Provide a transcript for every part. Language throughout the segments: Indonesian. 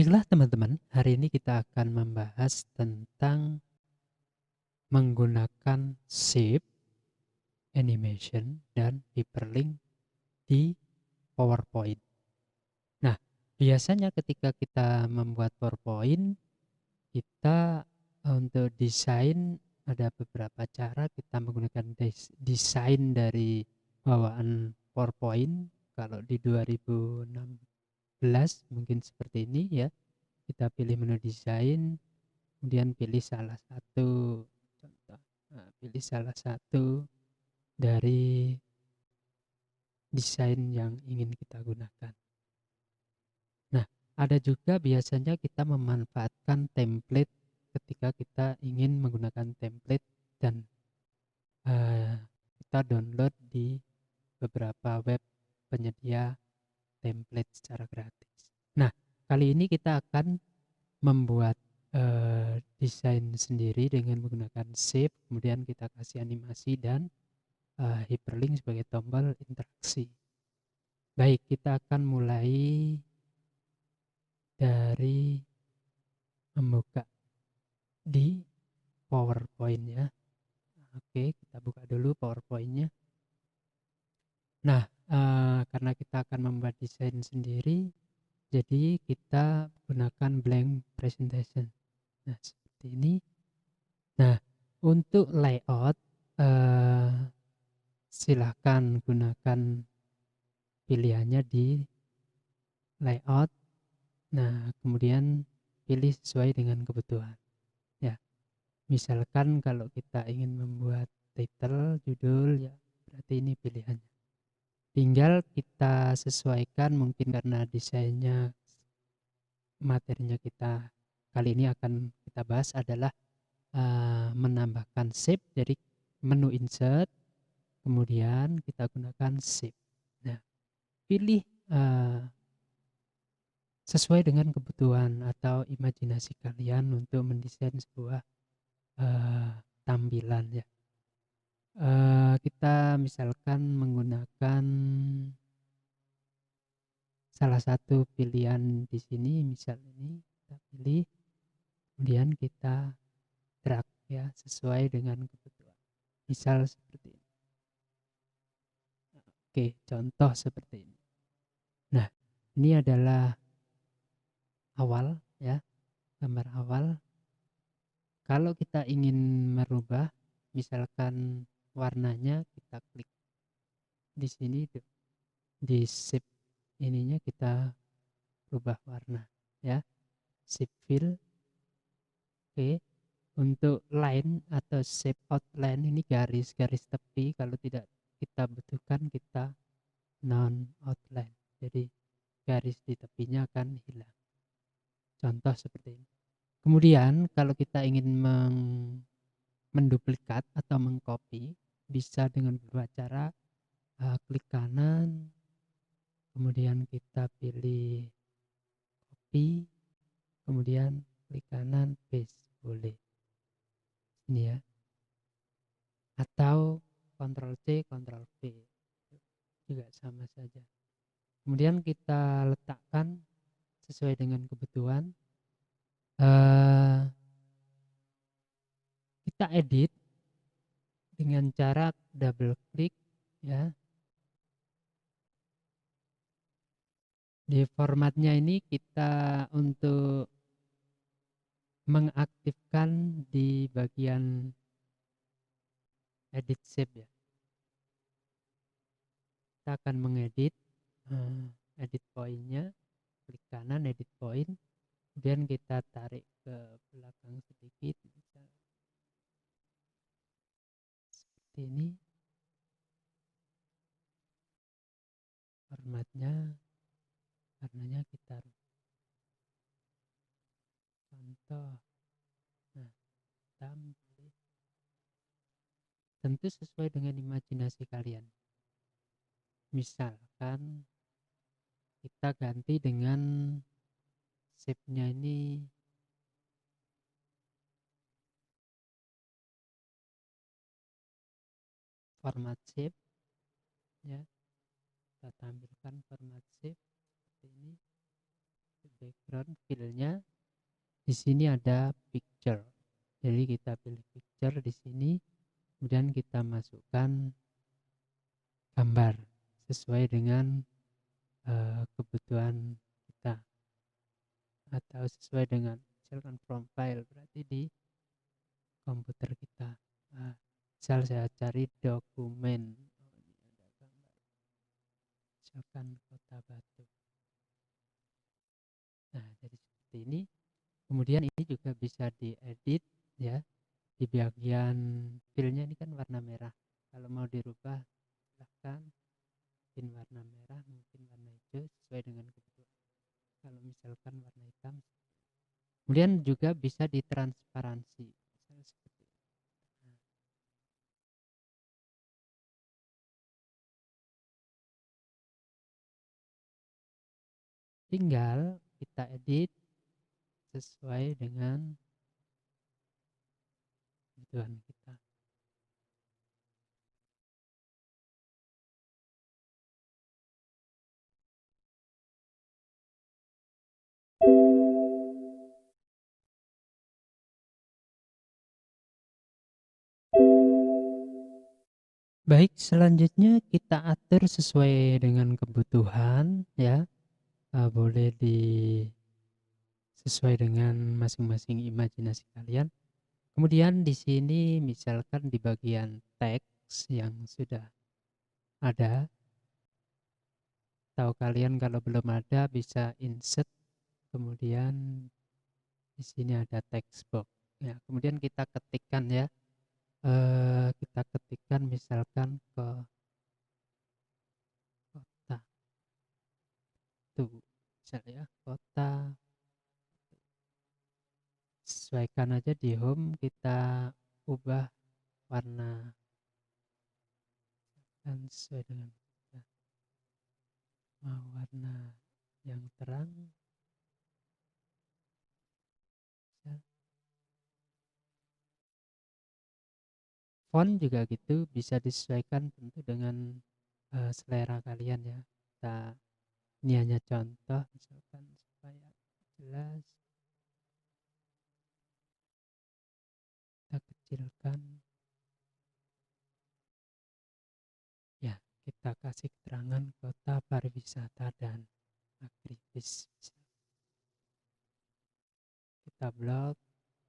Baiklah teman-teman, hari ini kita akan membahas tentang menggunakan shape, animation, dan hyperlink di PowerPoint. Nah, biasanya ketika kita membuat PowerPoint, kita untuk desain ada beberapa cara kita menggunakan desain dari bawaan PowerPoint. Kalau di 2016 mungkin seperti ini ya, kita pilih menu desain, kemudian pilih salah satu contoh. Nah, pilih salah satu dari desain yang ingin kita gunakan. Nah, ada juga biasanya kita memanfaatkan template ketika kita ingin menggunakan template dan kita download di beberapa web penyedia template secara gratis. Nah, kali ini kita akan membuat desain sendiri dengan menggunakan shape, kemudian kita kasih animasi dan hyperlink sebagai tombol interaksi. Baik, kita akan mulai dari membuka di PowerPoint ya. Oke, kita buka dulu PowerPoint-nya. Nah, karena kita akan membuat desain sendiri, jadi kita gunakan blank presentation. Nah, seperti ini. Nah, untuk layout silahkan gunakan pilihannya di layout. Nah, kemudian pilih sesuai dengan kebutuhan. Ya, misalkan kalau kita ingin membuat title, judul, ya berarti ini pilihannya. Tinggal kita sesuaikan, mungkin karena desainnya materinya kita kali ini akan kita bahas adalah menambahkan shape dari menu insert, kemudian kita gunakan shape. Nah, pilih sesuai dengan kebutuhan atau imajinasi kalian untuk mendesain sebuah tampilan ya. Kita misalkan menggunakan salah satu pilihan di sini, misal ini kita pilih, kemudian kita drag ya sesuai dengan kebutuhan. Misal seperti ini. Oke, contoh seperti ini. Nah, ini adalah awal ya, gambar awal. Kalau kita ingin merubah, misalkan warnanya, kita klik di sini di shape ininya kita rubah warna ya, shape fill. Oke, untuk line atau shape outline ini garis-garis tepi, kalau tidak kita butuhkan kita non outline, jadi garis di tepinya akan hilang. Contoh seperti ini. Kemudian kalau kita ingin menduplikat atau mengcopy, bisa dengan beberapa cara. Klik kanan, kemudian kita pilih copy, kemudian klik kanan paste, boleh ini ya, atau Ctrl C Ctrl V juga sama saja. Kemudian kita letakkan sesuai dengan kebutuhan. Kita edit dengan cara double klik ya. Di formatnya ini kita untuk mengaktifkan di bagian edit shape ya. Kita akan mengedit edit pointnya, klik kanan edit point, kemudian kita tarik ke belakang sedikit, misal seperti ini. Formatnya, warnanya kita contoh. Nah, hitam, tentu sesuai dengan imajinasi kalian. Misalkan kita ganti dengan shape-nya ini format shape ya, kita tampilkan format shape seperti ini. background filenya di sini ada picture. Jadi kita pilih picture di sini, kemudian kita masukkan gambar sesuai dengan kebutuhan kita atau sesuai dengan misalkan profile berarti di komputer kita. Nah, misal saya cari dokumen, oh, ini ada gambar, misalkan Kota Batu. Nah, jadi seperti ini. Kemudian ini juga bisa diedit ya. Di bagian filenya ini kan warna merah. Kalau mau dirubah silahkan, mungkin warna merah, mungkin warna hijau sesuai dengan kebutuhan. Kalau misalkan warna hitam. Kemudian juga bisa ditransparansi. Misalnya seperti ini. Nah, tinggal kita edit sesuai dengan kebutuhan kita. Baik, selanjutnya kita atur sesuai dengan kebutuhan ya. Boleh sesuai dengan masing-masing imajinasi kalian. Kemudian di sini misalkan di bagian teks yang sudah ada, atau kalian kalau belum ada bisa insert, kemudian di sini ada text box. Ya, kemudian kita ketikkan ya, kita ketikkan misalkan ke kota tuh, misalnya ya, kota. Sesuaikan aja di home, kita ubah warna dan sesuai dengan kita mau warna yang terang ya. Font juga gitu bisa disesuaikan tentu dengan selera kalian ya. Ini hanya contoh misalkan supaya jelas, kita kecilkan ya, kita kasih keterangan kota pariwisata dan agribis. Kita blok,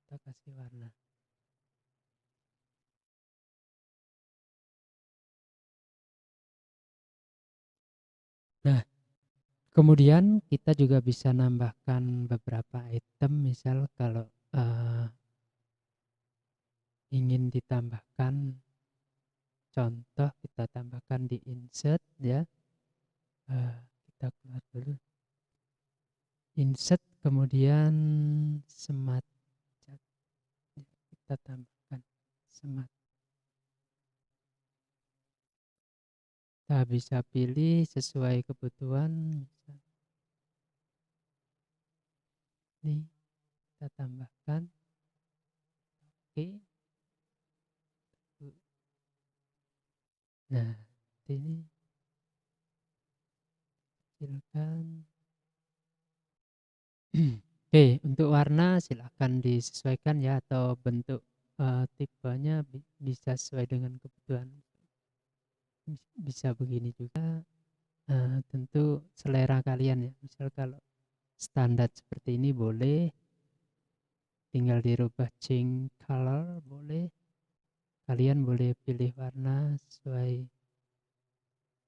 kita kasih warna. Nah, kemudian kita juga bisa nambahkan beberapa item, misal kalau ingin ditambahkan contoh, kita tambahkan di insert ya. Kita keluar dulu, insert, kemudian smart chat ya, kita tambahkan smart. Kita bisa pilih sesuai kebutuhan. Ini kita tambahkan. Oke. Nah, ini kecilkan. Oke, untuk warna silahkan disesuaikan ya, atau bentuk tipenya bisa sesuai dengan kebutuhan. Bisa begini juga, tentu selera kalian ya. Misal kalau standar seperti ini boleh, tinggal dirubah change color boleh. Kalian boleh pilih warna sesuai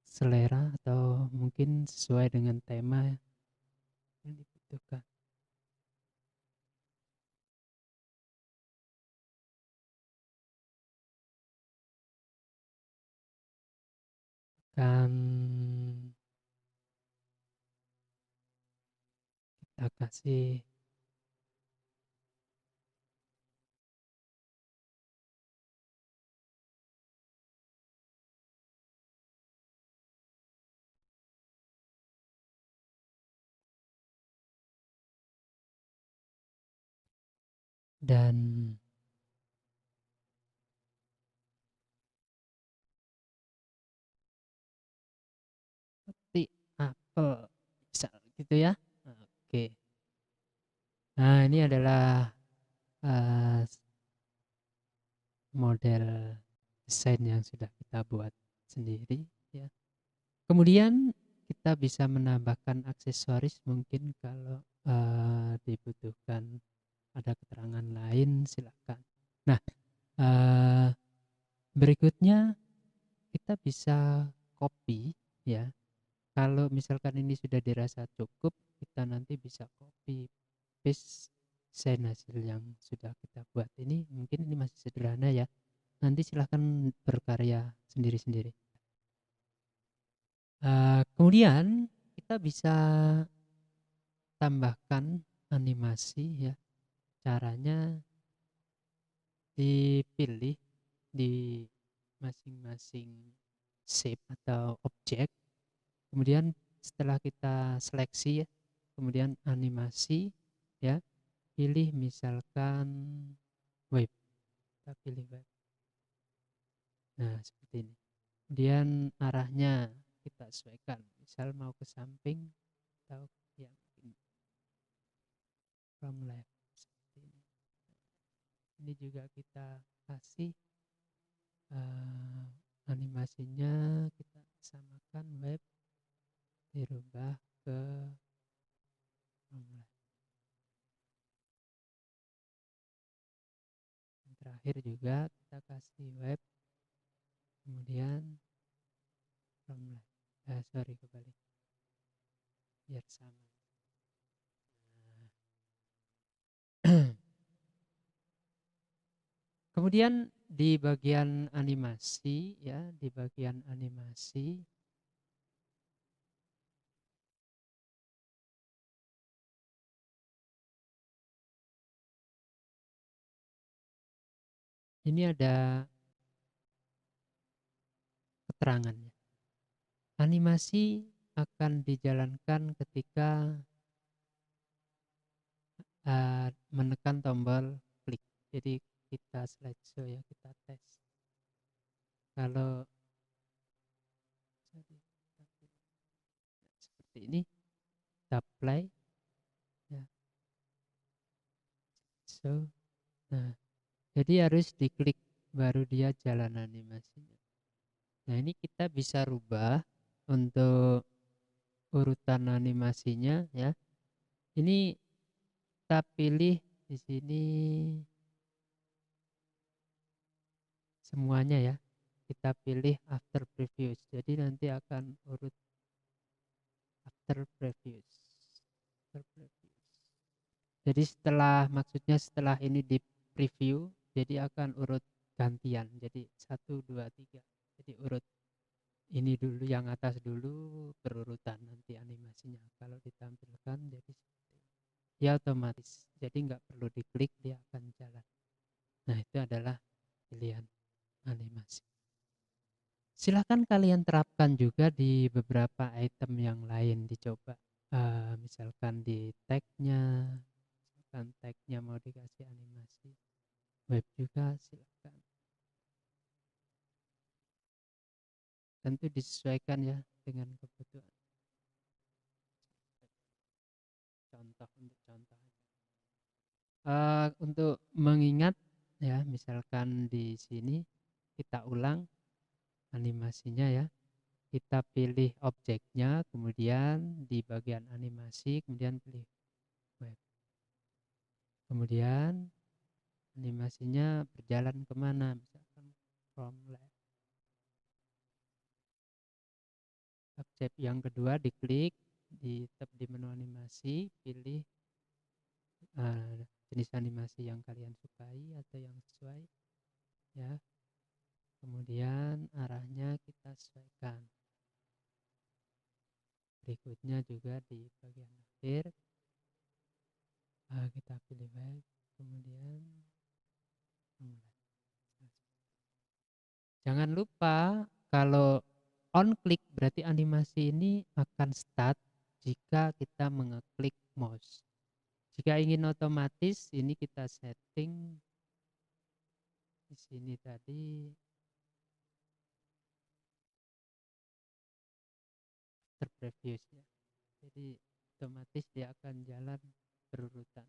selera atau mungkin sesuai dengan tema yang dibutuhkan. Dan kita kasih dan seperti apel misal gitu ya. Oke. Nah, ini adalah uh, model desain yang sudah kita buat sendiri ya. Kemudian kita bisa menambahkan aksesoris mungkin kalau dibutuhkan ada keterangan lain silakan. Nah, berikutnya kita bisa copy ya. Kalau misalkan ini sudah dirasa cukup, kita nanti bisa copy paste desain hasil yang sudah kita buat ini. Mungkin ini masih sederhana ya. Nanti silahkan berkarya sendiri-sendiri. Kemudian kita bisa tambahkan animasi ya. Caranya dipilih di masing-masing shape atau objek. Kemudian setelah kita seleksi ya, kemudian animasi ya, pilih misalkan web. Kita pilih web. Nah, seperti ini. Kemudian arahnya kita sesuaikan. Misal mau ke samping atau yang from left seperti ini. Ini juga kita kasih animasinya, kita samakan web, dirubah ke from left. Yang terakhir juga kita kasih web, kemudian from left. Sorry, kebalik biar sama. Kemudian di bagian animasi ya, di bagian animasi ini ada keterangannya. Animasi akan dijalankan ketika menekan tombol klik. Jadi kita slideshow ya, kita tes. Kalau seperti ini, kita play ya. So, nah, jadi harus diklik baru dia jalan animasinya. Nah, ini kita bisa rubah untuk urutan animasinya ya. Ini kita pilih di sini semuanya ya. Kita pilih after previews. Jadi nanti akan urut after previews. Jadi maksudnya setelah ini di preview, jadi akan urut gantian. Jadi 1, 2, 3. Jadi urut ini dulu, yang atas dulu, berurutan nanti animasinya. Kalau ditampilkan jadi dia otomatis. Jadi nggak perlu diklik, dia akan jalan. Nah, itu adalah pilihan animasi. Silahkan kalian terapkan juga di beberapa item yang lain dicoba. Misalkan di tagnya, misalkan tagnya mau dikasih animasi web juga silahkan. Tentu disesuaikan ya dengan kebutuhan. Contoh untuk contoh. Untuk mengingat ya, misalkan di sini kita ulang animasinya ya. Kita pilih objeknya, kemudian di bagian animasi, kemudian pilih web. Kemudian animasinya berjalan kemana, misalkan from left. Objek yang kedua diklik, di tab di menu animasi, pilih jenis animasi yang kalian sukai atau yang sesuai ya. Kemudian arahnya kita sesuaikan. Berikutnya juga di bagian akhir kita pilih web, kemudian jangan lupa kalau on click berarti animasi ini akan start jika kita mengeklik mouse. Jika ingin otomatis, ini kita setting di sini tadi after previews ya. Jadi otomatis dia akan jalan berurutan.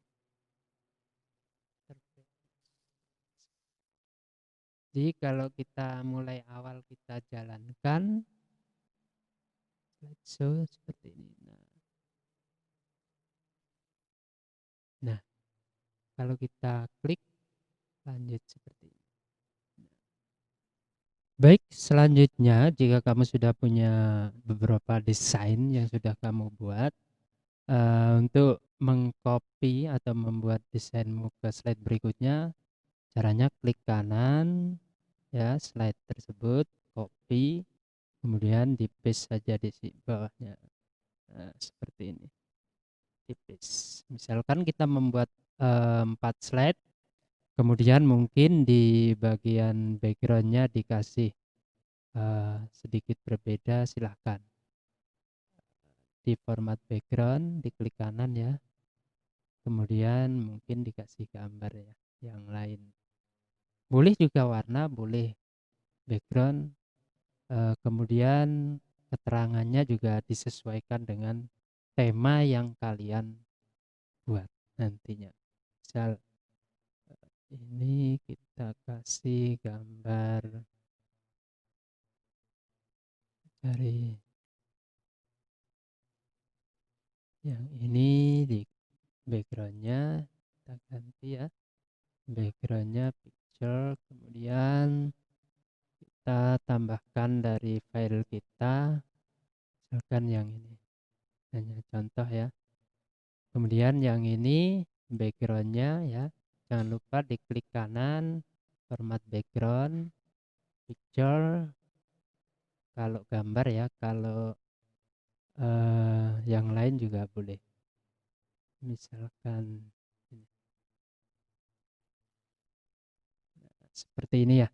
Jadi kalau kita mulai awal kita jalankan slideshow seperti ini. Nah, kalau kita klik lanjut seperti ini. Baik, selanjutnya jika kamu sudah punya beberapa desain yang sudah kamu buat, untuk mengcopy atau membuat desainmu ke slide berikutnya, caranya klik kanan ya slide tersebut, copy, kemudian di paste saja di bawahnya. Nah, seperti ini. Di paste. Misalkan kita membuat 4 slide, kemudian mungkin di bagian backgroundnya dikasih sedikit berbeda, silahkan di format background diklik kanan ya, kemudian mungkin dikasih gambar ya yang lain, boleh juga warna, boleh background, kemudian keterangannya juga disesuaikan dengan tema yang kalian buat nantinya. Misal ini kita kasih gambar dari yang ini, di backgroundnya kita ganti ya, backgroundnya picture, kemudian kita tambahkan dari file kita, misalkan yang ini hanya contoh ya, kemudian yang ini backgroundnya ya, jangan lupa diklik kanan format background picture kalau gambar ya, kalau yang lain juga boleh, misalkan ini. Seperti ini ya.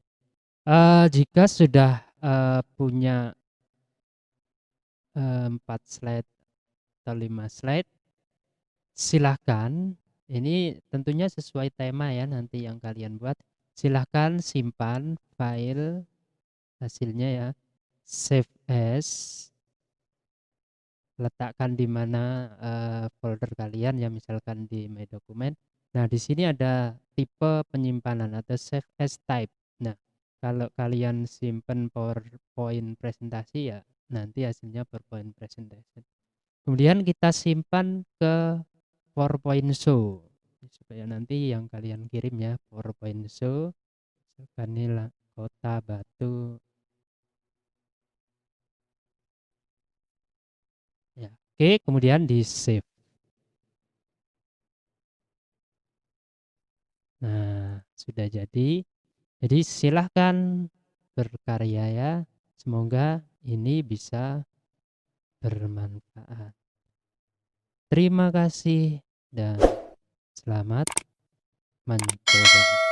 Jika sudah punya 4 slide atau 5 slide, silahkan, ini tentunya sesuai tema ya nanti yang kalian buat, silahkan simpan file hasilnya ya, save as, letakkan di mana folder kalian ya, misalkan di my document. Nah, di sini ada tipe penyimpanan atau save as type. Nah, kalau kalian simpan PowerPoint presentasi ya, nanti hasilnya PowerPoint presentation. Kemudian kita simpan ke PowerPoint show supaya nanti yang kalian kirim ya PowerPoint show, misalkan ini kota Batu ya. Oke, kemudian di save. Nah, sudah jadi. Jadi silahkan berkarya ya. Semoga ini bisa bermanfaat. Terima kasih dan selamat mencoba.